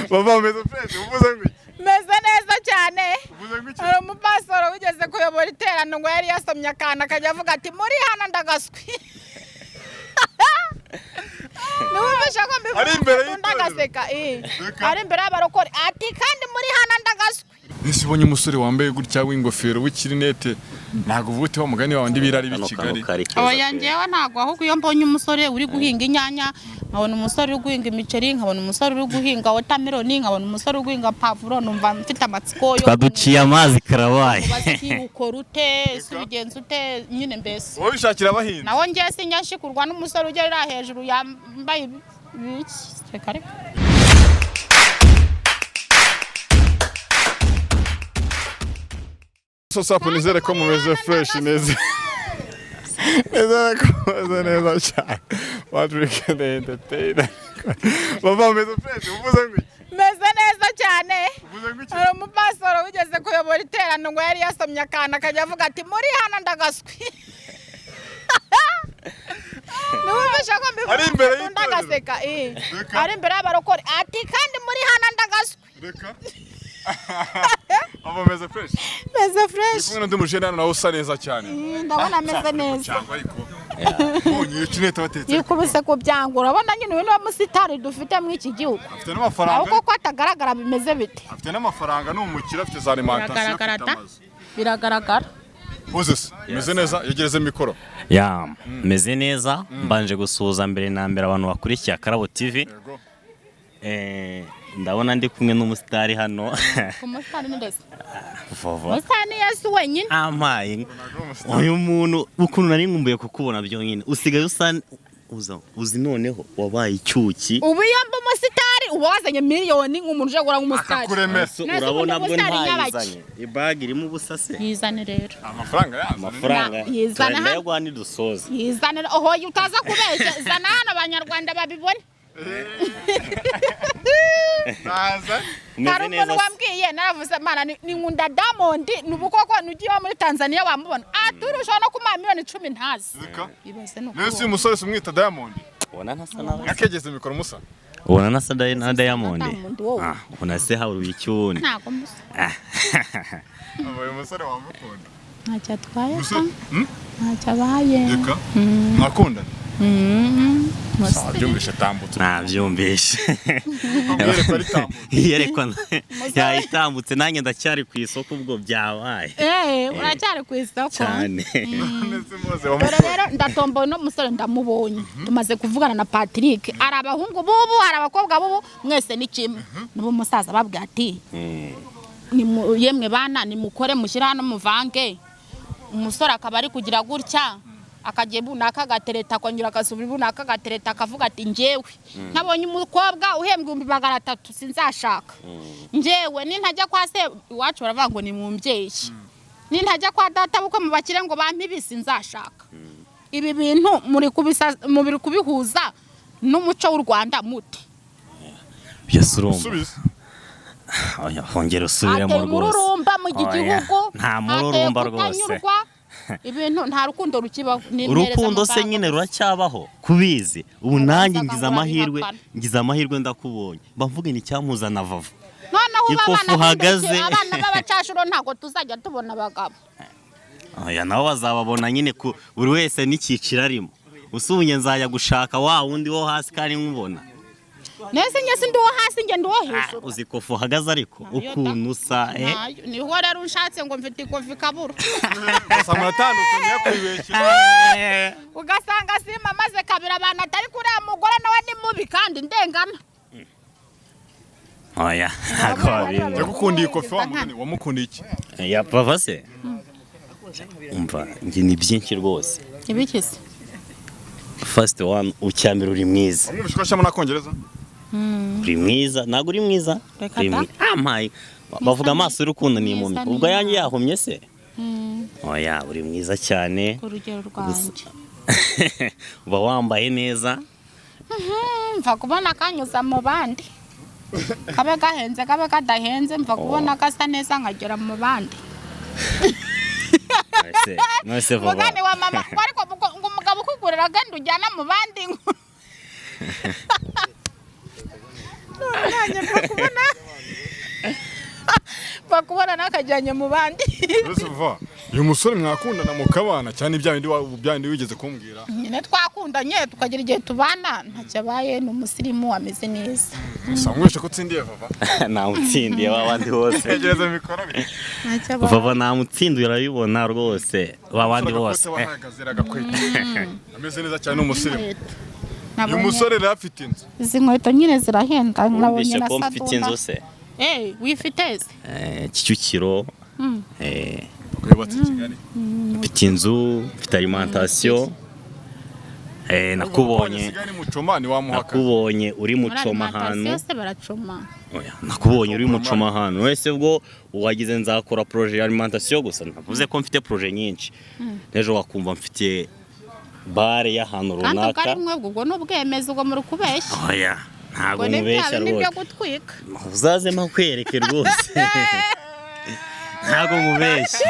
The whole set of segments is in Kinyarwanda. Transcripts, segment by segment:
Baba meze fresh uvuze ngo meze neza cyane hari umupasoro wigeze kuyobora iterano ngo yari yasomye akana akajya avuga ati muri hano ndagaswi n'ububesha ko mbivuga ndagaseka ari imbere y'abarokore ati kandi muri hano ndagaswi nisibonye umusore wambaye gutya w'ingofero w'ikirinete ntago vuti wa mugani wawe ndi birari b'ikigali oya njewe ntago ahubwo iyo mbonye umusore uri guhinga inyanya nkabona umusore uri guhinga imiceri nkabona umusore uri guhinga watermelon nkabona umusore uri guhinga pavuro numva mfite amatsiko yo twaduciye amazi karabaye ukora ute subigenza ute nyine mbese wowe bishakira abahinzi nawo ngiye sinyashikurwa n'umusore ugerera hejuru yambaye ibiki sekare Sapu nizere ko mumeze fresh neza neza ko meze neza cyane Patrick the entertainer Baba meze fresh uvuze ngo meze neza cyane uvuze ngo hari umupasoro wigeze kuyobora iterano ngo yari yasomye akana akajya avuga ati muri hano ndagaswi n'ububesha ko mbivuga ndagaseka ari imbere y'abarokore ati kandi muri hano ndagaswi reka Baba meze fresh meze fresh kumwe n'undi mujene nawe usa neza cyane ndabona meze neza bonye ikineta batetse yikubise ku byango urabona nyine uyu niwe musitari dufite mu iki gihugu afite n'amafaranga ahubwo ko atagaragara bimeze bite afite n'amafaranga n'umukira afite za alimentation biragaragara Moses meze neza yegereze mikoro ya meze neza mbanje gusuhuza mbere na mbere abantu bakurikiye Akarabo TV ndabona ndi kumwe n'umusitari hano umusitari ni ndetse vovo umusitari Yesu wenyine amaye uyu muntu ukuntu nari ngumbuye kukubona byonyine usigaye uzi noneho wabaye icyuki ubu yamba umusitari uba wazanye miliyoni nk'umuntu uje gura nk'umusitari urabona bwo ntayizanye ibag irimo ubusase yizane rero amafaranga yizana hano Rwanda dusoze yizane oho utaza kubeshya zana hano abanyarwanda babibone naza hari umuntu wambwiye naravuze mana ni nkunda Diamond nubukoko nugiye muri Tanzania wamubona aturusha no kuma miliyoni 10 ntazi ibase no nese umusore sumwita Diamond ubona ntasa nawe yakegeze mikoro musa ubona nasa na Diamond ubona se haruye icyune ntago musa uyu musore wamukunda ntacyo atwaye ntacyo abaye reka nakunda byumvishe tambutse nabyumvishe yerekwa yayitambutse nanjye ndacyari ku isoko ubwo byabaye uracyari ku isoko cyane rero ndatomboye no musore ndamubonye tumaze kuvugana na Patrick ari abahungu bubu hari abakobwa bubu mwese ni kimwe nubu musaza babwa ati yemwe bana nimukore mushyira hano muvange umusore akaba ari kugira gutya akagiye bunaka gatereta kongera akasubira bunaka gatereta akavuga ati njewe nabonye umukobwa uhembwa 300 sinzashaka njewe nintajya kwa se iwacu baravuga ngo ni mu mbyeyi nintajya kwa data buko mu bakire ngo bampibisi nzashaka ibi bintu muri kubihuza n'umuco w'u Rwanda muti byasurumba hongera usubiremo rwose mu gihugu nta mururumba rwose ibintu nta rukundo rukibaho urukundo se nyine ruracyabaho kubizi ubu nanjye ngize amahirwe ndakubonye bavuga ni cyamuzana vava ikofu uhagaze abana b'abacashuro ntago tuzajya tubona abagabo oya nawe bazababona nyine buri wese n'ikiciro arimo usubunye nzajya gushaka wa wundi wo hasi kandi nkubona nese nyese ndi wo hasi nge ndi wo hejuru uzi kofu uhagaze ariko ukuntu usa niho rero unshatse ngo mfite ikofi kabura ugasanga atandukanye yakwibeshye ugasanga sima maze kabira abantu atari kuri mugore nawe ni mubi kandi ndengana oya akabinda yagukundiye ikofi wamukundiye iki ya pava se umva ngi ni byinshi rwose ibikise first one ucyambira uri mwiza umubishwa cyamo nakongereza uri mwiza nago uri mwiza amaye bavuga amaso y'urukundo ni impumyi ubwo yanjye yahumye se oya uri mwiza cyane urugero rwanjye uba wambaye neza mva kubona kanyuza mu bandi kabe gahenze kabe kadahenze mva kubona kasa neza nkagera mu bandi nose vuba mugani wa mama ariko ngo umugabo ukugurira genda ujyana mu bandi bakubona nakajyanye mu bandi. Rusuva uyu musore mwakundana mukabana cyane ibyandi wigeze kumbwira nyine twakundanye tukagira igihe tubana ntacyo abaye ni umusirimu ameze neza. samwishe ko utsindiye Vava namutsindiye babandi bose tegereza mikoro ntacyo abaye Vava namutsindiye urabibona rwose babandi bose ameze neza cyane umusirimu. Uyu musore rero afite inzu. izi nkweto nyine zirahenda nabonye na ko mfite inzu se wifite se Kicukiro yubatse Kigali. mfite inzu mfite alimentation nakubonye nakubonye uri mucoma ahantu yose baracoma. oya nakubonye uri mucoma ahantu wese ubwo wagize nzakora projet ya alimentation gusa navuze ko mfite projet nyinshi nejo wakumva mfite bare y'ahantu runaka kandi ari mwebwe ubwo n'ubwemeza ubwo muri kubeshya. oya ntago mubeshya rwose gutwika uzaze makwereke rwose ntago mubeshya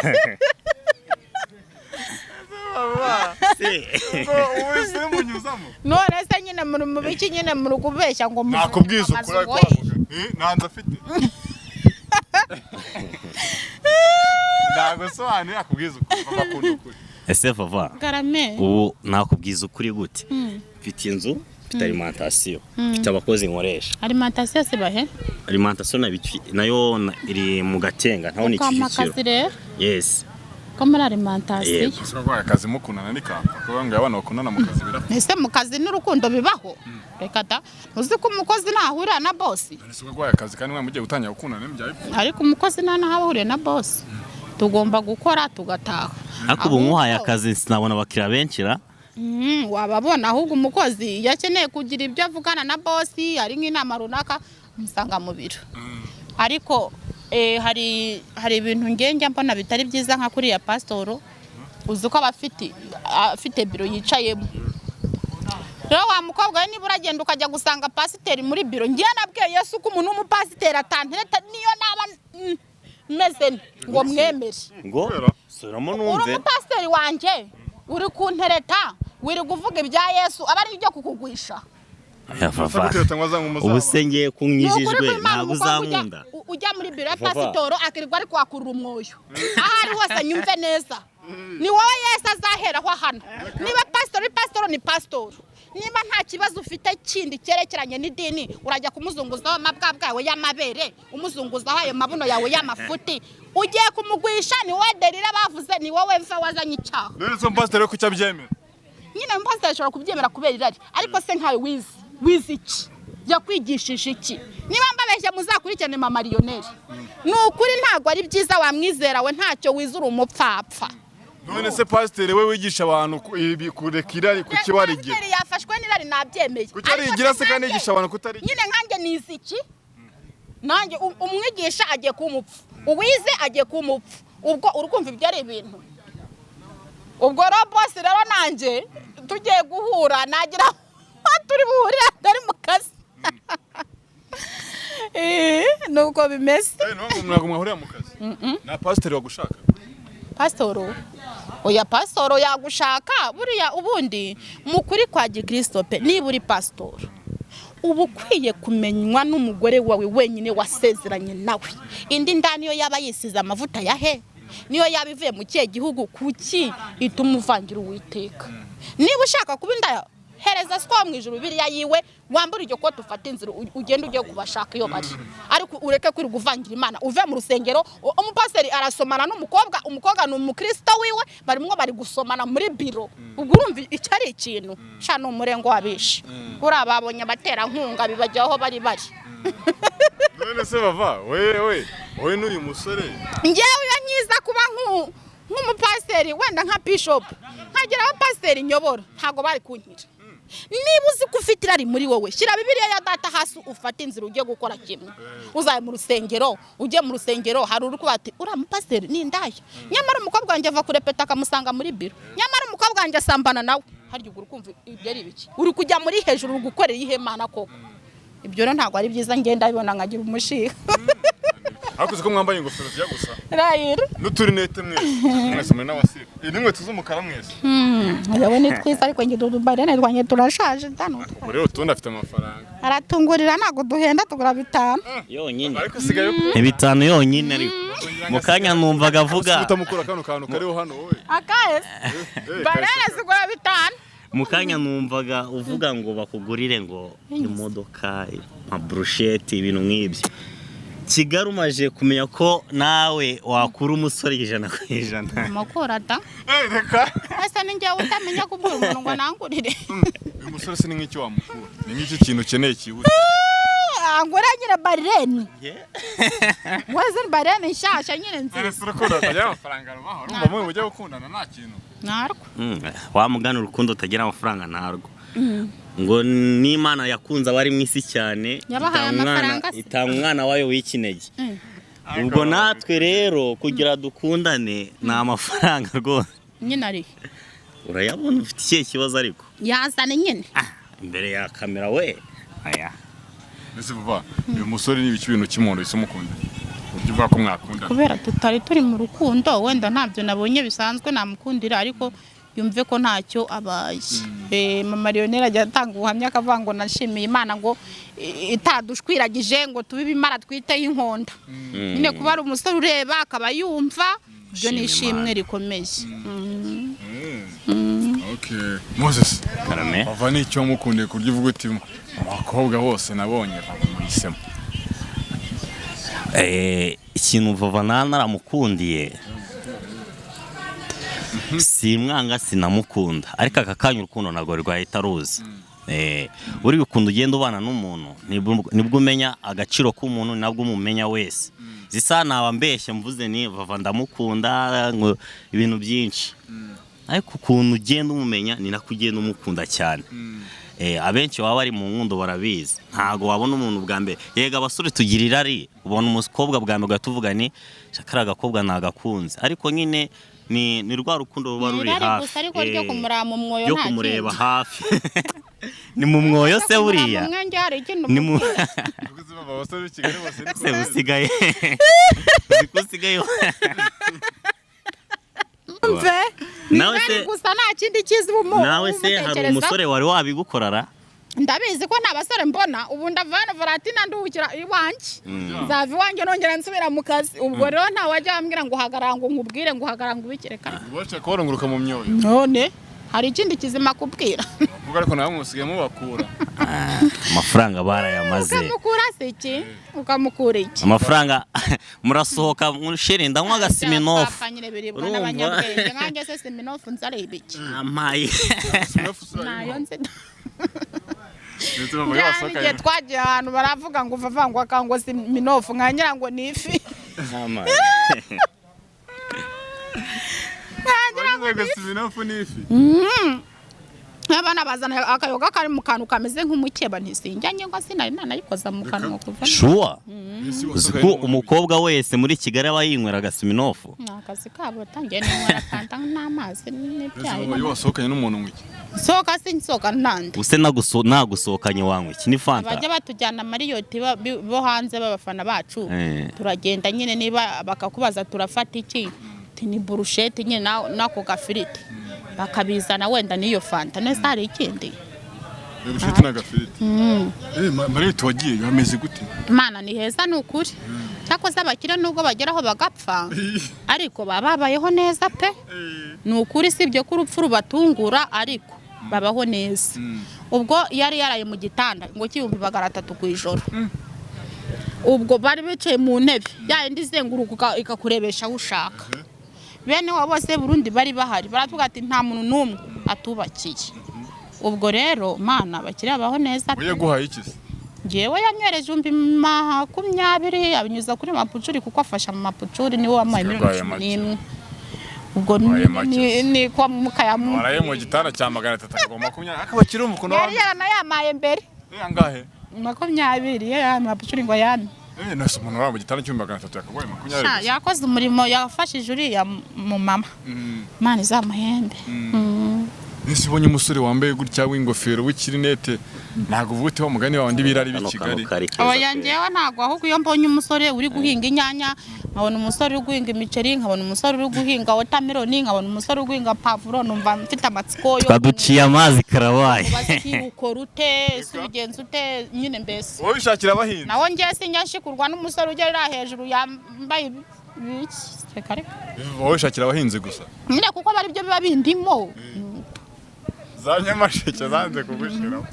none se nyine muri mu biki nyine muri kubeshya ngo nakubwiza ukuri ariko nanze afite ntago sobanura akubwiza ukuri bakunda ukuri. ese Vava garame ubu nakubwiza ukuri gute mfite inzu mfite alimentation mfite abakozi nkoresha alimentation se bahe alimentation nayo iri mu Gatenga ntaho ni Kicukiro yes ko muri alimentation Sogwa akazi mukundana nikamba kuko ngo abana bakundana mu kazi bira. ese mu kazi n'urukundo bibaho reka da uzi ko umukozi nahurira na boss Sogwa akazi kandi mwe mugiye gutangira gukundana n'ibyaye. ariko umukozi nahahuriye na boss tugomba gukora tugataha ariko ubu nkuhaye akazi sinabona abakiriya benshi ra wababona ahubwo umukozi yakeneye kugira ibyo avugana na boss ari nk'inama runaka musanga mu biro ariko hari ibintu ngenge mbona bitari byiza nka kuri ya pasitoro uzi ko afite biro yicayemo rero wa mukobwa we niba uragenda ukajya gusanga pasiteri muri biro ngiye nabwiye Yesu ko umuntu w'umupasiteri atantereta niyo naba meze ngo mwemere ngo suramo uri numve umupasiteri wanjye uri kuntereta wiri kuvuga ibya Yesu aba ari ibyo kukugwisha. Vava ubu se ngiye kunyijijwe ntabwo uzankunda ujya muri biro ya pasitoro akirirwa ari kwakurura umwoyo ahari hose nyumve neza ni wowe Yesu azaheraho hano niba pasitoro ni pasitoro niba nta kibazo ufite kindi cyerekeranye n'idini urajya kumuzunguzaho amabwa bwawe y'amabere umuzunguzaho ayo mabuno yawe y'amafuti ugiye kumugwisha ni wowe Delila bavuze ni wowe mfa wazanye icyaha. None pasitoro ko cyabyemera nyine pasitoro ashobora kubyemera kubera irari ariko se nkawe wizi iki yakwigishije iki niba mbabeshye muzakurikirane mama Lionel ni ukuri ntabwo ari byiza wamwizera we ntacyo wizura umupfapfa. none se pasiteri we wigisha abantu kureka irari kukibarigira pasiteri yafashwe n'irari nabyemeye kutarigira se kandi yigisha abantu kutarigira nyine nkanjye nizi iki nanjye umwigisha agiye kumupfa uwize agiye kumupfa ubwo urukumva ibyo ari ibintu ubwo rero boss rero nanjye tugiye guhura nagira turi buhurira atari mu kazi nuko bimeze ntabwo mwahurira mu kazi na pasiteri wagushaka pasitoro oya pasitoro yagushaka buriya ubundi mukuri kwa Gikristo pe niba uri pasitoro ubu ukwiye kumenywa n'umugore wawe wenyine wasezeranye nawe indi ndani yo yaba yisize amavuta yahe niyo yaba ivuye mu kihe gihugu kuki ituma uvangira Uwiteka niba ushaka kuba indaya hereza siko mu ijuru biriya yiwe wambura iryo ko tufata inzira ugenda ugiye kubashaka iyo bari ariko ureke kwiri guvangira Imana uve mu rusengero umupasiteri arasomana n'umukobwa umukobwa ni umukristo wiwe barimwo bari gusomana muri biro ubwo urumva icyo ari ikintu sha no murengo wabishe kuri ababonye abatera nkunga bibajya aho bari none se Vava we n'uyu musore ngewe yanyiza kuba nk'umupasiteri wenda nka bishop nkagira abapasiteri nyobora ntago bari kunkira niba uzi ko ufite irari muri wowe shyira Bibiliya ya data hasi ufate inzira ugiye gukora kimwe uzaye mu rusengero ujye mu rusengero hari uri kubati uri umupasiteri ni indaya nyamara umukobwa wanjye ava kurepeta akamusanga muri biro nyamara umukobwa wanjye asambana nawe harya ugura kumva ibyo ari biki uri kujya muri hejuru uri gukorera ihemana koko ibyo rero ntabwo ari byiza ngenda bibona nkagira umushiha Hakuze ko mwambaye ingofero zijya gusa. Rayiro. N'uturinete mwese muri n'abasire. Ni inkweto z'umukara mwese. Yawe ni twiza ariko ngiye dubarene twanye turashaje dano. Rero utundi afite amafaranga. Aratungurira ntago duhenda tugura 5. Yonyine. Ariko sigaye Ni 5 yonyine ariko. Mukanya numvaga avuga. utamukura kano kantu kariho hano wowe. Akaye. Barene zigura 5. Mukanya numvaga uvuga ngo bakugurire ngo imodoka, amabrusheti, ibintu nk'ibyo. Kigali umaje kumenya ko nawe wakura umusore 100%. Amakora da. Reka. Asa ninjye utamenya kubura umuntu ngo nangurire. Uyu musore se ni nk'iki wamukura. Ni nk'iki kintu ukeneye kibuze. Angura nyine barene. Wazin barene nshasha nyine nzi. Ese urukundo rutagira amafaranga rubaho. Urumva mwe mujye gukundana nta kintu. Narwo. Wamugana urukundo utagira amafaranga ntarwo. Ngo n'Imana yakunze abari mu isi cyane itanga umwana wayo w'ikinege. Ubwo natwe rero kugira dukundane ni amafaranga rwose. Nyine ari. Urayabona ufite ikihe kibazo ariko? Yazane nyine. Imbere ya kamera we. Aya. Ese vuba uyu musore ni ibiki bintu kimundo isumukunda. Uvuga ko mwakundana. Kubera tutari turi mu rukundo wenda ntabyo nabonye bisanzwe namukundira ariko yumve ko ntacyo abaye. Mama Lionel ajya atanga ubuhamya akavango nashimiye Imana ngo itadushwiragije ngo tubibe imara twite y'inkonda. Nyine kuba ari umusore ureba akaba yumva byo nishimwe rikomeye. Okay. Moses. Karame. Bava ni icyo mukundiye kurya uvuga uti abakobwa bose nabonye bamuhisemo. Ikintu Vava naramukundiye. Si mwanga sinamukunda ariko aka kanya urukundo nago rwahita ruza. Uri gukunda ugenda ubana n'umuntu nibwo umenya agaciro k'umuntu nabwo umumenya wese. Zisa naba mbeshye mvuze ni Vava ndamukunda ngo ibintu byinshi. Ariko ukuntu ugenda umumenya ni nako ugenda umukunda cyane. Abenshi baba bari mu nkundo barabizi ntago wabona umuntu bwa mbere yega abasore tugirira ari ubona umukobwa bwa mbere gatuvuga ni shakara agakobwa nagakunze ariko nyine ni rwa rukundo ruba ruri hafi yo kumureba hafi ni mu mwoyo se buriya ni mu abasore Kigali bose se usigaye usigaye nawe se gusa nta kindi kizi umuntu nawe se hari umusore wari wabigukorara ndabizi ko nta basore mbona ubu ndavana Varatina ndukira iwanjye nzava iwanjye nongera nsubira mu kazi ubwo rero nta wajya ambwira ngo hagaranga nkubwire ngo hagaranga ubikerekana wacha ko nguruka mu myoyo none hari ikindi kizima kubwira kuko ariko nawe musigaye mubakura amafaranga barayamaze ukamukura siki ukamukura iki amafaranga murasohoka mushire ndanywa agasiminofu n'abanyabwenge nkanjye se siminofu nzare ibiki amaye nayo nzi Ngiye twagiye ahantu baravuga ngo vavangwa kango siminofu nkanyira ngo ni ifi amaye ngo siminofu ni ifi abana bazana akayoga kari mu kantu kameze nk'umukeba ntisinjanye ngo sinari nanayikoza mu kanwa kuva shuwa uziko umukobwa wese muri Kigali aba yinywera agasiminofu akazi kabo tangiye n'inywera panta n'amazi n'ibyayi yo wasohokanye n'umuntu mwiki soka sinsoka nande use nagusohokanye wanywe iki ni fanta bajya batujyana Mariyoti bo hanze babafana bacu turagenda nyine niba bakakubaza turafata iki ni burushete nyine nako gafiriti bakabizana wenda niyo fanta nese hari ikindi burushete na gafiriti Mariyoti wagiye yameze gute Mana ni heza nukuri cyakoze abakire nubwo bageraho bagapfa ariko bababayeho neza pe nukuri sibyo ko urupfu rubatungura ariko babaho neza ubwo yari yaraye mu gitanda ngo kibumbi bagaratatu ku ijoro ubwo bari bicaye mu ntebe yindi zenguruka ikakurebesha aho ushaka bene wa bose Burundi bari bahari baratuga ati nta muntu numwe atubakiye ubwo rero Mana bakiri abaho neza we yaguhaye iki ngewe yanyereje 20 abinyuza kuri mapucuri kuko afasha mu mapucuri niwe wampaye 11 ubwo ni kwa mukayamu waraye mu gitanda cya 320 akabakira umukono yari yanayamaye mbere angahe 20 ya mapucuri ngo yane nase umuntu wa mu gitanda cy'umba 300 yakagoye 20 yakoze umurimo yafashije uriya mu mama Mana izamahembe Nese ubonye umusore wambaye gutya w'ingofero w'ikirinete ntago uvuga wa mugani wawe ndi birari b'i Kigali. Oya njyewe ntago ahubwo iyo mbonye umusore uri guhinga inyanya, nkabona umusore uri guhinga imiceri, nkabona umusore uri guhinga watermelon, nkabona umusore uri guhinga pavuro, numva mfite amatsiko yo twaduciye amazi karabaye. ukora ute ubigenza ute nyine mbese. Wowe bishakira abahinzi. Naho njye sinyashikurwa n'umusore ugera hejuru yambaye kare. Wowe bishakira abahinzi gusa. Nyine kuko bari byo biba bindimo. Za Nyamasheke zanze kugushiraho.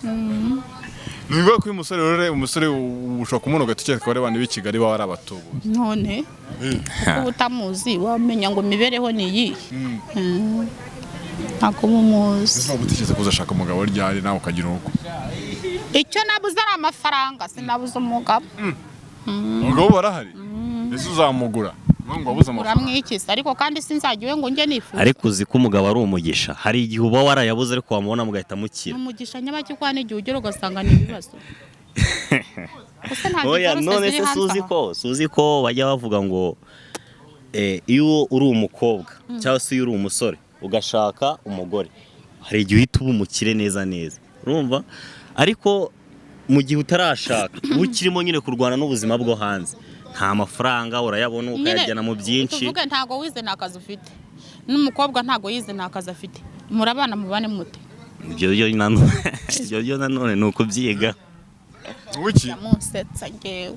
Niba ko umusore ushaka kumuno gatukeka ko abantu b'i Kigali baba ari abatubuzi. None kuko utamuzi wamenya ngo mibereho ni iyi. Ntabwo mumuzi. Ese ubutekereza kuzashaka umugabo ryari nawe ukagira uko. Icyo nabuze ari amafaranga, sinabuze umugabo. Umugabo barahari. Ese uzamugura. Ngo wabuze amafaranga. Uramwikisa ariko kandi sinzagiwe ngo njye nifuza. Ariko uzi ko umugabo ari umugisha. Hari igihe uba warayabuze ariko wamubona mugahita mukira. Umugisha nyabaki kwa n'igihe ugera ugasanga ni ibibazo. Oya none se suzi ko bajya bavuga ngo iyo uri umukobwa cyangwa se iyo uri umusore ugashaka umugore hari igihe uhita uba umukire neza urumva ariko mu gihe utarashaka ukirimo nyine kurwana n'ubuzima bwo hanze nta mafaranga urayabona ukayajyana mu byinshi. Tuvuge ntago wize nakazi ufite n'umukobwa ntago yize nakazi afite murabana mubane mute. Ibyo nanone ni ukubyiga. Wiki yamusetsa ngewe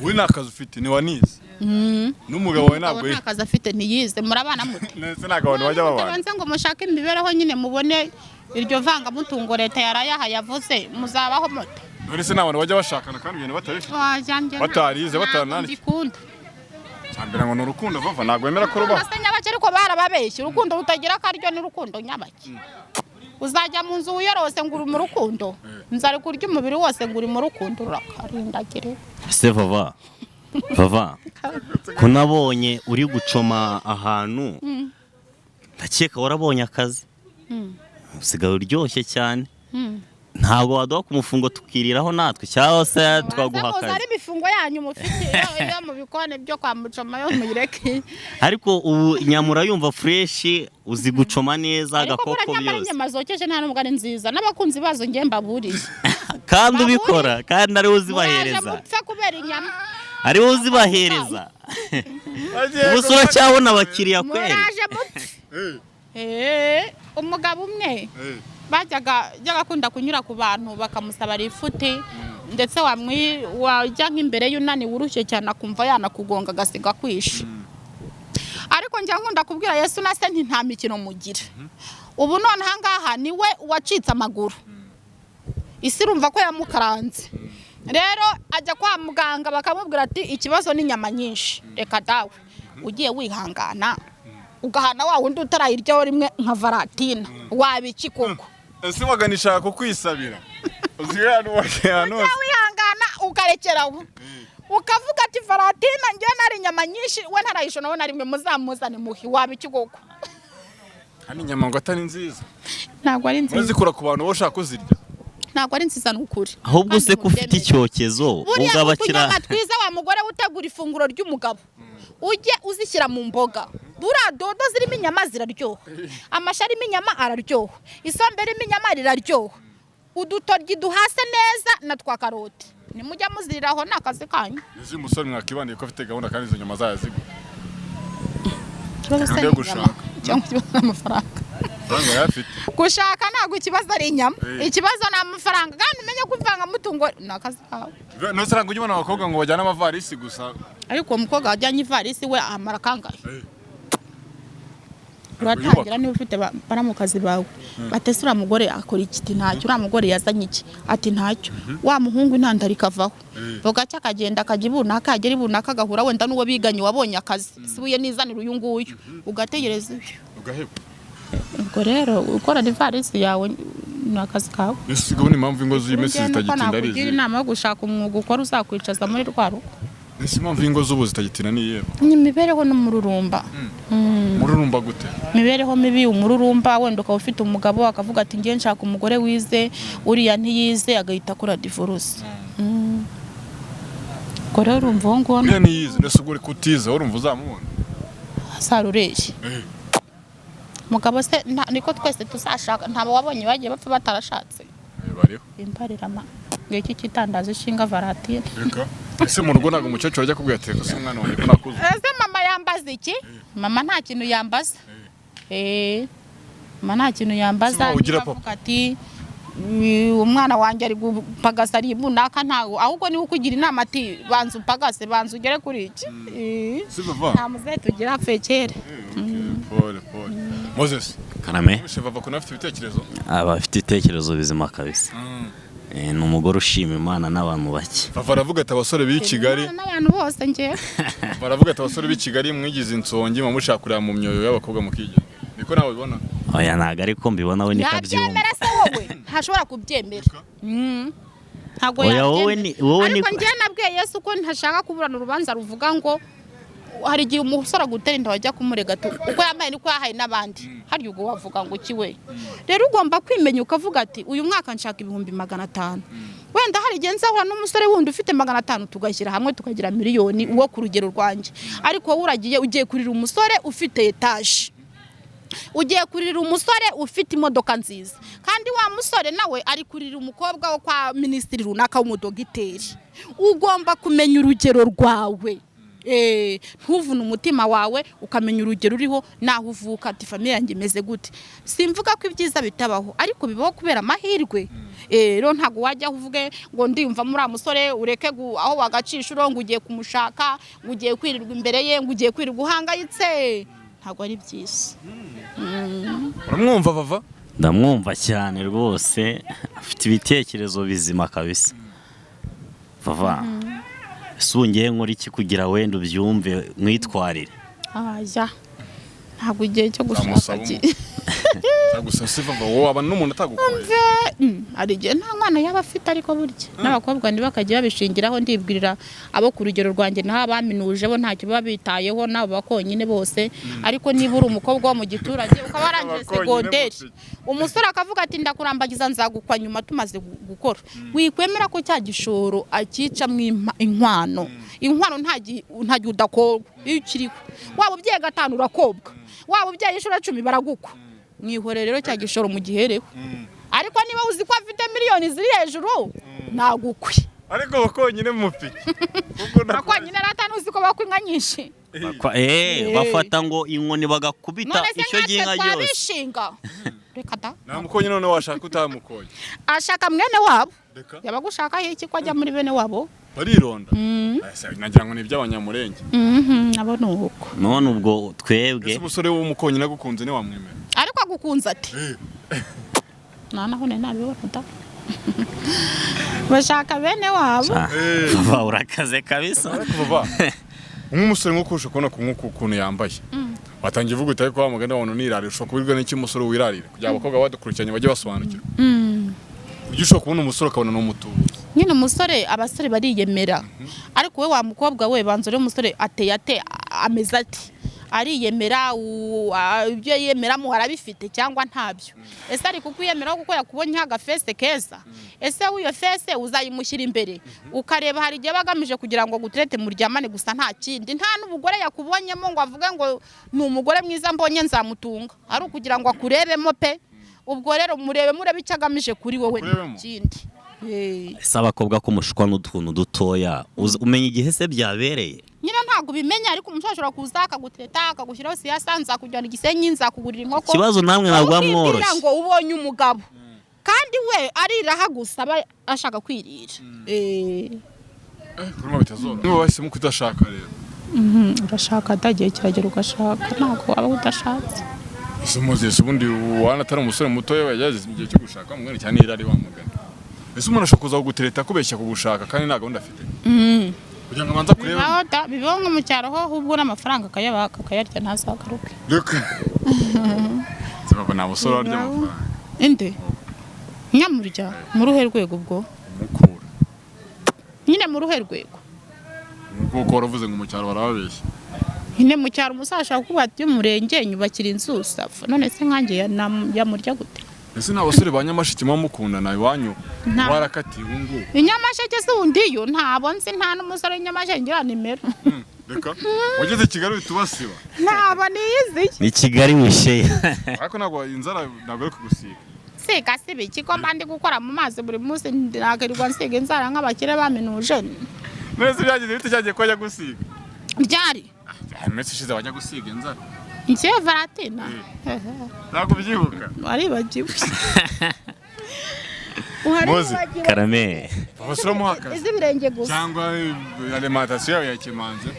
we nakazi ufite ni wanize n'umugabo we ntabwo nakazi afite ntiyize murabana mute. Nese ntago abantu bajya babana banze ngo mushake imibereho nyine mubone iryo vanga mutungo leta yarayaha yavuze muzabaho mute. None se n'abantu bajya bashakana kandi ibintu batabifite batarize batananditse bikunda cyambere ngo n'urukundo vava ntago wemera ko rubaho. Ase nyabake ariko barababeshye urukundo rutagira akaryo ni rukundo nyabake. Uzajya mu nzu uyorose ngo uri mu rukundo nzari kurya umubiri wose ngo uri mu rukundo urakarindagire. Se vava ko nabonye uri gucoma ahantu ndakeka warabonye akazi usigaye uryoshye cyane ntabwo waduha ku mufungo tukiriraho natwe cyangwa se twaguha akazi. Ari imifungo yanyu mufite iyo mu bikone byo kwa mucoma yo muyireke. Ariko ubu nyamura yumva fresh uzi gucoma neza agakoko byose. Ariko nyama zokeje nta nubwo ari nziza n'abakunzi bazo nge mbaburiye. Kandi ubikora kandi ari uzibahereza. Ari uzibahereza. Ubusura cyabona abakiriya kweri. Umugabo umwe bajyaga akunda kunyura ku bantu bakamusaba rifuti ndetse wajya nk'imbere y'unani urushye cyane akumva yanakugonga agasiga kwisha. Ariko njya nkunda kubwira Yesu na se nta mikino mugira. Ubu none ahangaha niwe wacitse amaguru isi urumva ko yamukaranze. Rero ajya kwa muganga bakamubwira ati ikibazo ni inyama nyinshi reka dawe ugiye wihangana ugahana wa wundi utarayiryaho rimwe nka Valentina wabiki koko. Ese waganisha ko kwisabira uzirana wajyana wihangana ukarekeraho ukavuga ati Valentina njye nari inyama nyinshi we ntarayisho nawe nari mwe muzamuzane muhi wabiki koko. Hani inyama ngo atari nziza ntabwo ari nziza uzikura ku bantu bashaka kuzirya ntabwo ari nziza n'ukuri. Ahubwo se ko ufite icyokezo ugabakira twiza wa mugore utegura ifunguro ry'umugabo ujye uzishyira mu mboga. Buriya dodo zirimo inyama ziraryoha, amashu arimo inyama araryoha, isombe irimo inyama riraryoha, udutoryi duhase neza na twa karoti nimujya muziriraho n'akazi kanyu. Nizi musore mwakibaniye ko afite gahunda kandi izo nyama zayazigwa kandi gushaka cyangwa amafaranga gushaka ntabwo ikibazo ari inyama ikibazo ni amafaranga kandi umenye ko uvanga mutungo n'akazi kawe. No seranga ujye ubona abakobwa ngo bajyana amavarisi gusa ariko umukobwa wajyanye ivarisi we amara kangahe uratangira niba ufite baramukazi bawe batese uriya mugore akora iki ntacyo uriya mugore yazanye iki ati ntacyo wa muhungu intandaro ikavaho bugacya akagenda akajya ibuna akagera ibuna akagahura wenda n'uwo biganye wabonye akazi sibuye nizanira uyu nguyu ugategereza ugaheba. Ubwo rero ukora ivarisi yawe ni akazi kawe. Ese gabone impamvu ingo z'imesi zitagitinda arizi kugira inama yo gushaka umwuga ukora uzakwicaza muri rwa rugo. Ese impamvu ingo z'ubu zitagitina ni yebo ni imibereho n'umururumba. Mururumba gute? Imibereho mibi umururumba wenda ukaba ufite umugabo akavuga ati ngiye nshaka umugore wize uriya ntiyize agahita akora divorce. Ko rero urumva ngo ngona niyize ndetse ugore kutiza urumva uzamubona sarureshye umugabo se niko twese tuzashaka ntabo wabonye bagiye bapfa batarashatse bariho imbarirama ngiki kitandaza ishinga varatire reka ese mu rugo ntago umukecuru ajya kubwira ati ko umwana wanjye ko nakuze ese mama yambaza iki mama nta kintu yambaza mama nta kintu yambaza avuga ati umwana wanjye ari gupagasa ari bunaka ntago ahubwo ni ukugira inama ati banza upagase banza ugere kuri iki nta muze tugira fekere pole Moses Karame Vava ko nafite ibitekerezo abafite ibitekerezo bizima kabisa ni umugore ushima Imana n'abantu bake Vava aravuga ati abasore b'i Kigali n'abantu bose ngiye baravuga ati abasore b'i Kigali mwigize insongi mumushakurira mu myoyo y'abakobwa mukigera niko nawe ubibona oya ntago ariko mbibona we nikabyumva se wowe ntashobora kubyemera ntago yabyemera ariko ngiye nabwiye Yesu ko ntashaka kuburana urubanza ruvuga ngo hari igihe umusore agutera inda wajya kumurega uko yambaye niko yahaye n'abandi hari ubwo wavuga ngo kiwe rero ugomba kwimenya ukavuga ati uyu mwaka nshaka 500,000 wenda hari igihe nzahura n'umusore wundi ufite 500 tugashyira hamwe tukagira miliyoni uwo ku rugero rwanjye ariko wowe uragiye ugiye kurira umusore ufite etaje ugiye kurira umusore ufite imodoka nziza kandi wa musore nawe ari kurira umukobwa wo kwa minisitiri runaka w'umudogiteri ugomba kumenya urugero rwawe ntuvune umutima wawe ukamenya urugero uriho naho uvuka ati famille yanjye imeze gute simvuga ko ibyiza bitabaho ariko bibaho kubera amahirwe rero ntago wajya uvuge ngo ndimva muri amusore ureke aho wagacisha urongo ugiye kumushaka ngo ugiye kwirirwa imbere ye ngo ugiye kwirirwa uhangayitse ntago ari byiza uramwumva Vava ndamwumva cyane rwose afite ibitekerezo bizima kabisa Vava sungiye nkora iki kugira wenda ubyumve mwitwarire ntabwo igihe cyo gushaka gusa se Vava wowe aba n'umuntu atagukoye ari igihe nta mwana yaba afite ariko burya n'abakobwa ntibakajya babishingiraho ndibwirira abo ku rugero rwanjye naho abaminuje bo ntacyo baba bitayeho n'abo bakonyine bose ariko niba uri umukobwa wo mu giturage ukaba warangije segonderi umusore akavuga ati ndakurambagiza nzagukwa nyuma tumaze gukora wikwemera ko cya gishoro akica inkwano ntagiye udakorwa iyo ukiriho waba ubyeyi 5 urakobwa waba ubyeyi 10 baragukwa mwihore rero cya gishoro mu gihereho ariko niba uzi ko afite miliyoni ziri hejuru nagukwi ariko bakonyine mupi bakonyine ratanu uzi ko bakwa nyinshi bafata ngo inkoni bagakubita icyo ginga cyose reka da nta mukonyi none washaka utamukonye ashaka mwene wabo yabagushaka iki ko ajya muri bene wabo barironda nagira ngo ni iby'abanyamurenge abo nuko none ubwo twebwe umusore w'umukonyi nagukunze ni wamwemera ariko agukunze ati naho nabibona da bashaka bene wabo Vava urakaze kabisa Vava nk'umusore nk'ukusha kubona ukuntu yambaye watangiye uvuga utaye kwa muganda wabona nirarira ushobora kubirwa n'iki umusore wirarira kugira abakobwa badukurikiranye bajye basobanukirwa ujye ushobora kubona umusore ukabona n'umutuzo nyine umusore abasore bariyemera ariko we wa mukobwa we banza uri umusore ateye ameze ati ariyemera ibyo yemeramo arabifite cyangwa ntabyo ese ari kukwiyemeraho kuko yakubonye agafese keza ese w'iyo fese uzayimushyira imbere ukareba hari igihe bagamije kugira ngo guterete muryamane gusa nta kindi nta n'ubugore yakubonyemo ngo avuge ngo ni umugore mwiza mbonye nzamutunga ari ukugira ngo akurebemo pe ubwo rero murebe icyo agamije kuri wowe n'ikindi ese abakobwa ko mushukwa n'utuntu dutoya umenya igihe se byabereye nyine ntabwo bimenya ariko umusore ashobora kuza akagutereta akagushyiraho siyasa nzakujyana Igisenyi nzakugurira inkoko ikibazo namwe ntabwo mworoshye ngo ubonye umugabo kandi we ariraha gusa ashaka kwirira kuruma bitazora niba wahisemo kudashaka rero urashaka atagiye kiragera ugashaka ntabwo waba udashatse ese Moses ubundi wanatari umusore mutoya yageze igihe cyo gushaka umwana cyane irari wamugana ese umuntu ashaka kuza kugutereta kubeshya kugushaka kandi nta gahunda afite kugira ngo abanza kureba bibaho nko mu cyaro ho ahubwo n'amafaranga akayabaka akayarya ntazagaruke reka nta musore warya amafaranga inde nyamurya mu ruhe rwego ubwo mukura nyine mu ruhe rwego kuko waravuze ngo mu cyaro barababeshya nyine mu cyaro umusaza ashaka kuba ati umurenge nyubakira inzu safa none se nkanjye yamurya gute ese n'abasore ba Nyamasheke mukundana iwanyu warakatiye ubu Inyamasheke se undiyo ntabwo nzi nta n'umusore w'Inyamasheke ngira nimero reka wageze Kigali tubasiba ntabwo niyizi ni Kigali wishe ariko ntabwo inzara ntabwo ari kugusiga siga sibi kiko mbandi gukora mu mazi buri munsi nakarirwa nsiga inzara nk'abakire baminuje nese byagize bite cyagiye ko ajya gusiga byari Messi shize wajya gusiga inzara Ngiye Varatina ntabwo byibuka waribagiwe Karame abasura muhaka izi birenge gusa cyangwa alimentation ya Kimanze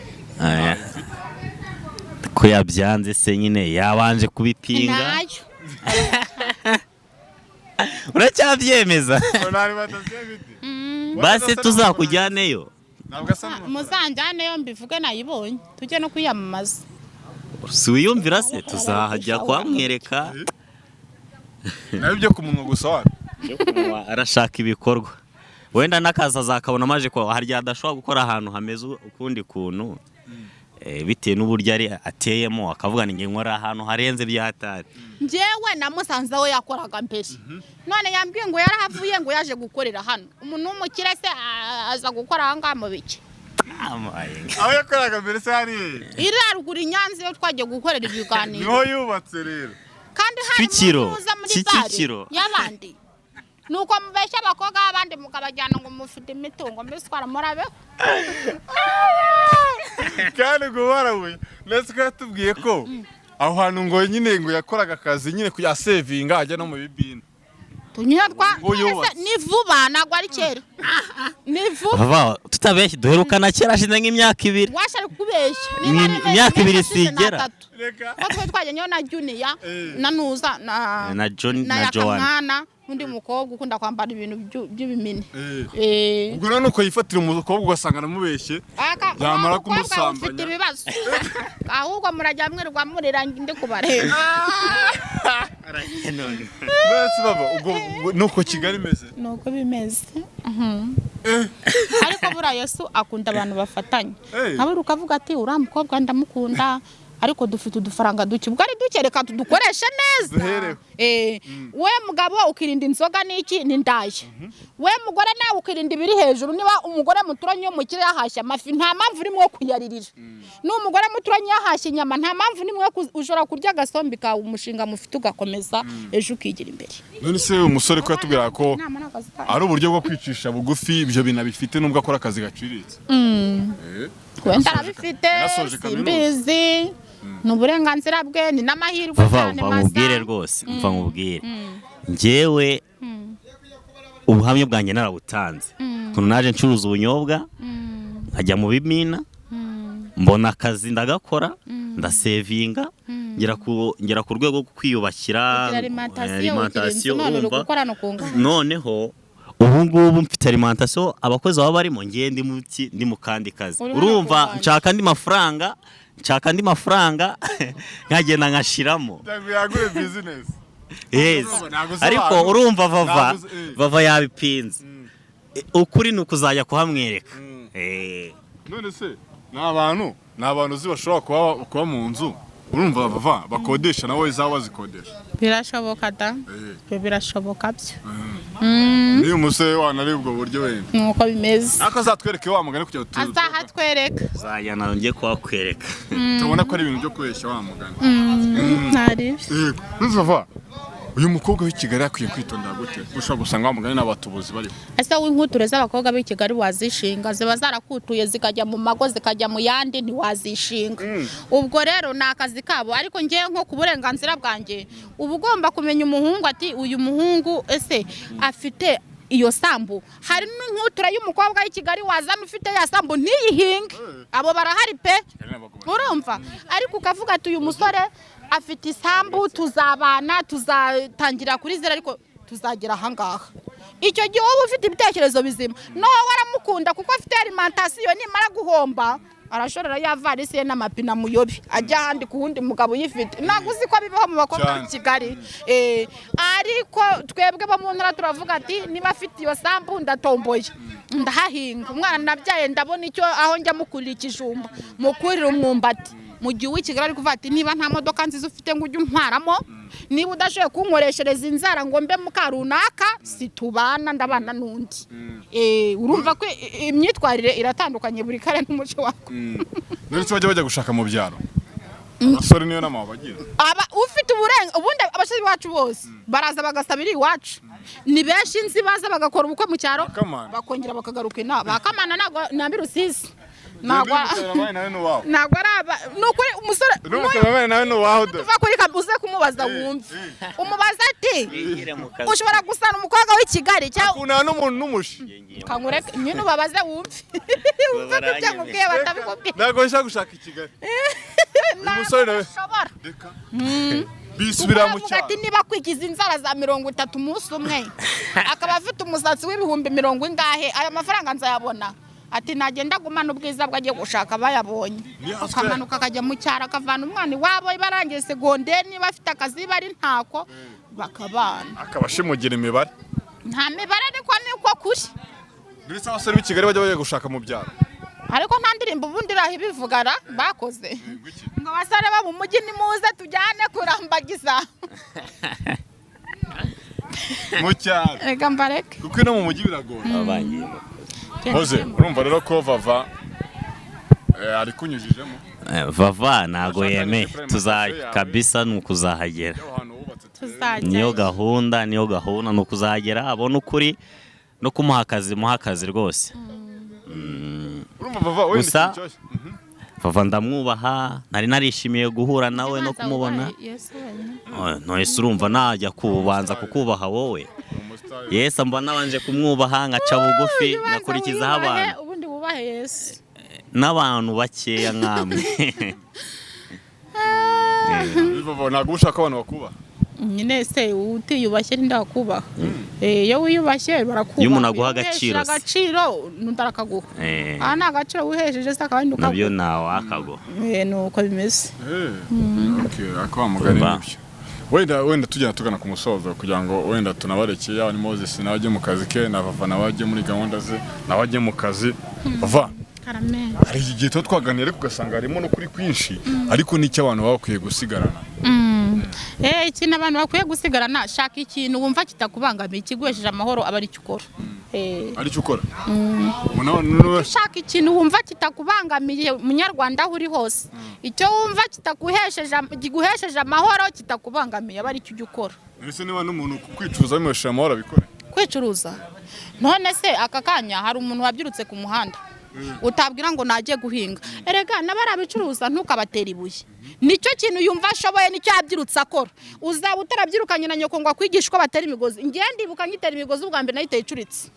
ko yabyanze se nyine yabanje kubipinga nayo uracyabyemeza alimentation bite base tuzakujyaneyo ntabwo asa muzanjyaneyo mbivuge nayibonye tujye no kwiyamamaza si wiyumvira se tuzahajya kwamwereka nayo byo kumunwa gusa wapi arashaka ibikorwa wenda n'akazi azakabona maje ko harya adashobora gukora ahantu hameze ukundi kuntu bitewe n'uburyo ari ateyemo akavuga ngo nkora ahantu harenze byatari njyewe namusanze aho yakoraga mbere none yambwiye ngo yarahavuye ngo yaje gukorera hano umuntu w'umukire se aza gukora aha ngaha mu biki aho yakoraga mbere se hari irarugura Inyanza yo twagiye gukorera ibiganiro niho yubatse rero kandi hari muza muri Kicukiro y'abandi nuko mubeshya abakobwa abandi mukabajyana ngo mufite imitungo mbese twaramurabeho kandi ngo barabuye ndetse ko yatubwiye ko aho hantu ngo nyine ngo yakoraga akazi nyine kuya sevinga ajya no mu bibina tunyatwa ni vuba nagwa ari kera ni vuba tutabeshye duherukana kera ashize nk'imyaka 2 washari kubeshya imyaka 2 sigera ko twajyanyo na Junior na Nuza na John na Joanna undi mukobwa ukunda kwambara ibintu by'ibimini ubwo none uko yifatira umukobwa ugasanga namubeshye yamara kumusambanya ibibazo ahubwo murajya mwirirwa murira ndi kubareba bese baba ubwo nuko Kigali meze nuko bimeze ariko bura Yesu akunda abantu bafatanye nkaburi ukavuga ati uriya mukobwa ndamukunda ariko dufite udufaranga duke ubwo ari dukereka tudukoresha neza we mugabo ukirinda inzoga n'iki n'indaye we mugore nawe ukirinda ibiri hejuru niba umugore muturanye mukire yahashya amafi nta mpamvu rimwe kuyaririra n'umugore muturanye yahashya inyama nta mpamvu nimwe ushobora kurya agasombi kawe umushinga mufite ugakomeza ejo ukigira imbere none se umusore ko yatubwira ko ari uburyo bwo kwicisha bugufi ibyo binabifite nubwo akora akazi gaciriritse wenda arabifite simbizi n'uburenganzira bwe ni n'amahirwe cyane mubwire rwose mva mubwire njyewe ubuhamya bwanjye narabutanze kuno naje ncuruza ubunyobwa nkajya mu bimina mbona akazi ndagakora ndasevinga ngera ku rwego rwo kwiyubakira alimentation noneho ubu ngubu mfite alimentation abakozi baba barimo ngiye ndi mu kandi kazi urumva nshaka andi mafaranga nkagenda nkashiramo yagure business ariko urumva vava yabipinze ukuri ni ukuzajya kuhamwereka none se ni abantu zibashobora kuba mu nzu urumva bava bakodesha nawe zaba zikodesha birashoboka da birashoboka byo niyo umusore wana ari ubwo buryo wenda nuko bimeze akazatwereke wa mugani kugira utuze azahatwereka zayana ngiye kwakwereka tubona ko ari ibintu byo kweshya wa mugani ntari nuzava uyu mukobwa w'i Kigali akwiye kwitondera gute ushobora gusanga wa mugani n'abatubuzi bariho ese w'inkuture z'abakobwa b'i Kigali wazishinga ziba zarakutuye zikajya mu mago zikajya mu yandi ntiwazishinga ubwo rero ni akazi kabo ariko ngewe nko ku burenganzira bwanjye uba ugomba kumenya umuhungu ati uyu muhungu ese afite iyo sambu hari n'inkutura y'umukobwa w'i Kigali wazana ufite ya sambu ntiyihinge abo barahari pe urumva ariko ukavuga ati uyu musore afite isambu tuzabana tuzatangira kuri zero ariko tuzagera ahangaha icyo gihe wowe ufite ibitekerezo bizima noneho waramukunda kuko afite alimentation nimara guhomba arashorera ya varisi ye n'amapine amuyobe ajya ahandi ku wundi mugabo uyifite ntabwo uzi ko bibaho mu bakobwa b'i Kigali ariko twebwe bo mu ntara turavuga ati niba afite iyo sambu ndatomboye ndahahinga umwana nabyaye ndabona icyo aho njya mukurira ikijumba mukurira umwumbati mu gihe uw'i Kigali ari kuvuga ati niba nta modoka nziza ufite ngo ujye untwaramo niba udashoboye kunkoreshereza inzara ngo mbe muka runaka situbana ndabana n'undi urumva ko imyitwarire iratandukanye buri kare n'umuco wako none bajya gushaka mu byaro abasore niyo nama bagira ufite ubundi abasore bacu bose baraza bagasabira iwacu ni benshi nzi baza bagakora ubukwe mu cyaro bakongera bakagaruka bakamana ntabwo Rusizi ntabwo ari nukuri umusore tuva kuri uze kumubaza wumve umubaza ati ushobora gusana umukobwa w'i Kigali cyangwa n'umuntu n'umushi kankureke nyine ubabaze wumve wumve ko byamubwiye batabikubwiye ntabwo nshaka gushaka i Kigali umusore nawe bisubira mu cyaro ati niba kwigiza inzara za 30 umunsi umwe akaba afite umusatsi w'ibihumbi 40 ingahe aya mafaranga nzayabona ati nagenda gumana ubwiza bwagiye gushaka bayabonye akamanuka akajya mu cyaro akavana umwana iwabo barangiye segonderi niba afite akazi bari ntako bakabana akabashimugira imibare nta mibare ariko niko kuri ndetse abasore b'i Kigali bajya gushaka mu byaro ariko nta ndirimbo ubundi irahi bivugara bakoze ngo abasore bo mu mujyi nimuze tujyane kurambagiza mu cyaro reka mbareke kuko no mu mujyi biragora Hoze urumva rero ko Vava ari kunyujijemo Vava ntago yeme kabisa nukuzahagera niyo gahunda nukuzahagera abona ukuri no kumuha akazi rwose urumva Vava we gusa Vava ndamwubaha nari narishimiye guhura nawe no kumubona no urumva najya kubanza kukubaha wowe Yesu mba nabanje kumwubaha ngaca bugufi nakurikizaho abantu ubundi bubahe Yesu n'abantu bakeya nkamwe ntabwo ushaka abantu bakubaha nyine se utiyubashye ndakubaha iyo wiyubashye barakubaha iyo umuntu aguha agaciro ntarakaguha nta gaciro wihesheje se akabandi ukaguha nabyo nawe akaguha nuko bimeze akaba mugari n'ibyo wenda tujyana tugana ku musozo kugira ngo wenda tunabarekeye yaba ni Moses nawe ajye mu kazi ke na Vava nawe ajye muri gahunda ze nawe ajye mu kazi Vava hari igihe tuba twaganira ariko ugasanga harimo no kuri kwinshi ariko n'icyo abantu baba bakwiye gusigarana ikintu abantu bakwiye gusigarana shaka ikintu wumva kitakubangamiye kiguhesheje amahoro aba ari cyo ukora ari cyo ukora shaka ikintu wumva kitakubangamiye munyarwanda aho uri hose icyo wumva kiguhesheje amahoro kitakubangamiye aba ari cyo ujya ukora ese niba n'umuntu kwicuruza bimuhesheje amahoro abikore kwicuruza none se aka kanya hari umuntu wabyirutse ku muhanda utabwira ngo najye guhinga erega nabari abicuruza ntukabatera ibuye nicyo kintu yumva ashoboye nicyo yabyirutse akora uzaba utarabyirukanye na nyoko ngo akwigishe uko batera imigozi ngende ibuka nkitera imigozi ubwa mbere nayiteye icuritse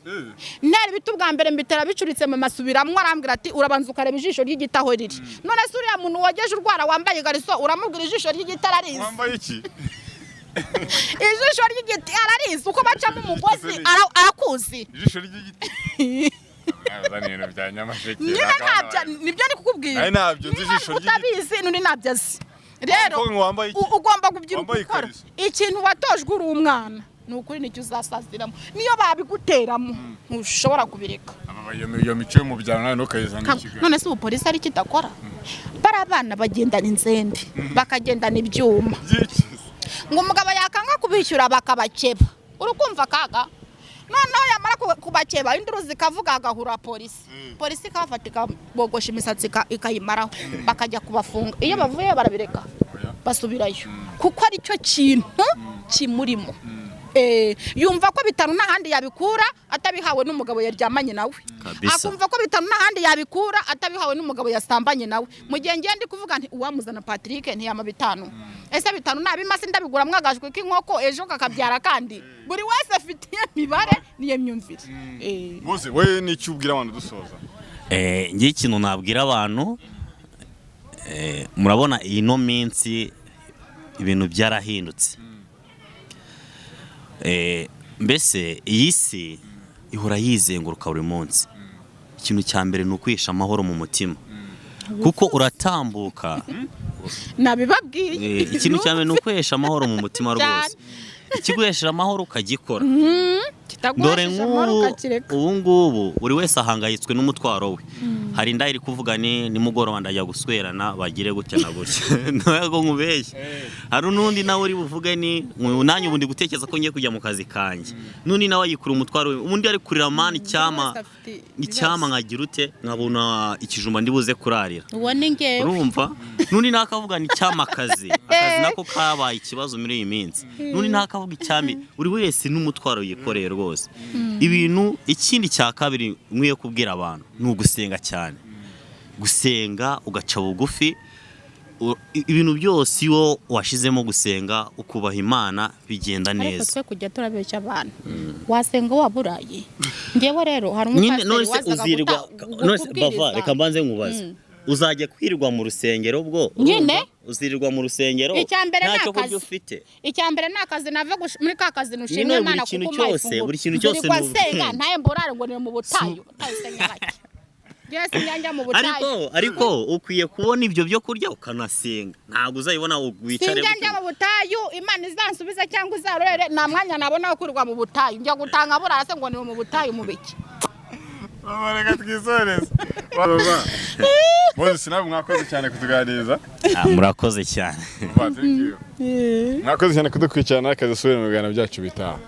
ntera ibiti ubwa mbere mbitera bicuritse mu masubiramwo arambwira ati urabanza ukareba ijisho ry'igiti aho riri none se uriya muntu wogeje urwara wambaye gariso uramubwira ijisho ry'igiti ararizi wambaye iki ijisho ry'igiti ararizi uko bacamo umugozi arakuzi ijisho ry'igiti nibyo ari kukubwira ntabyo nzi ijisho ry'igiti utabizi n'undi ntabyo azi rero ugomba kubyiruka ukora ikintu watojwe uri umwana ni ukuri nicyo uzasaziramo niyo babiguteramo ntushobora kubireka iyo mico yo mu byaro nawe ntukayizana i Kigali none se ubu polisi ari kidakora bari abana bagendana inzembe bakagendana ibyuma ngo umugabo yakanga kubishyura bakabakeba urukumva kaga noneho yamara kubakeba induru zikavuga agahura polisi ikabafata ikabogosha imisatsi ikayimaraho bakajya kubafunga iyo bavuye barabireka basubirayo kuko ari cyo kintu kimurimo yumva ko bitanu n'ahandi yabikura atabihawe n'umugabo yaryamanye nawe akumva ko bitanu n'ahandi yabikura atabihawe n'umugabo yasambanye nawe mu gihe ngende kuvuga nti uwamuzana Patrick ntiyama bitanu ese bitanu nabimase ndabigura mwagajwe k'inkoko ejo kakabyara kandi buri wese afitiye mibare niye myumvire Mose we n'icyo ubwira abantu dusoza ngiye ikintu nabwira abantu murabona ino minsi ibintu byarahindutse mbese iyi si ihora yizenguruka buri munsi ikintu cya mbere ni ukwisha amahoro mu mutima kuko uratambuka nabibabwiye ikintu cya mbere ni ukwihesha amahoro mu mutima rwose ikiguhesheje amahoro ukagikora dore ubu ngubu buri wese ahangayitswe n'umutwaro we. Hari inda iri kuvuga ni nimugoroba ndajya guswerana bagire gutya na gutya ntabwo nkubeshye. Hari n'undi nawe uri buvuge ni nanjye ubundi gutekereza ko ngiye kujya mu kazi kanjye, n'undi nawe yikura umutwaro we, undi ari kurira mani icyama nkagira ute nkabona ikijumba ndibuze kurarira, urumva. N'undi nakavuga ni icyama akazi nako kabaye ikibazo muri iyi minsi. N'undi nakavuga icyami, buri wese n'umutwaro yikoreye rwose ibintu. Ikindi cya kabiri nkwiye kubwira abantu ni ugusenga cyane, gusenga ugaca bugufi. Ibintu byose iyo washizemo gusenga ukubaha Imana bigenda neza. Ariko twe kujya turabeshya abantu wasenga waburaye. Ngewe rero hari umupasiteri wazaga bava reka mbanze nkubaze, uzajya kwirirwa mu rusengero bwo nyine uzirirwa mu rusengero ntacyo kurya ufite. Icyambere nakazi nave muri ka kazi nushimye Imana kuko cyose buri kintu cyose n'ubusenga ntaye mborare ngo ni mu butayu tayisenga bake. Byose nyanja mu butayu. Ariko ukwiye kubona ibyo byo kurya ukanasenga, ntabwo uzayibona wicare njya mu butayu Imana izansubiza cyangwa izarorere nta mwanya nabona wo kurirwa mu butayu. Njya gutanga burase ngo ni mu butayu mu biki. Reka twisoreze. Bose sinabwo mwakoze cyane kutuganiriza. Murakoze cyane. Mwakoze cyane kudukurikirana, akazi usubire mu biganiro byacu bitaha.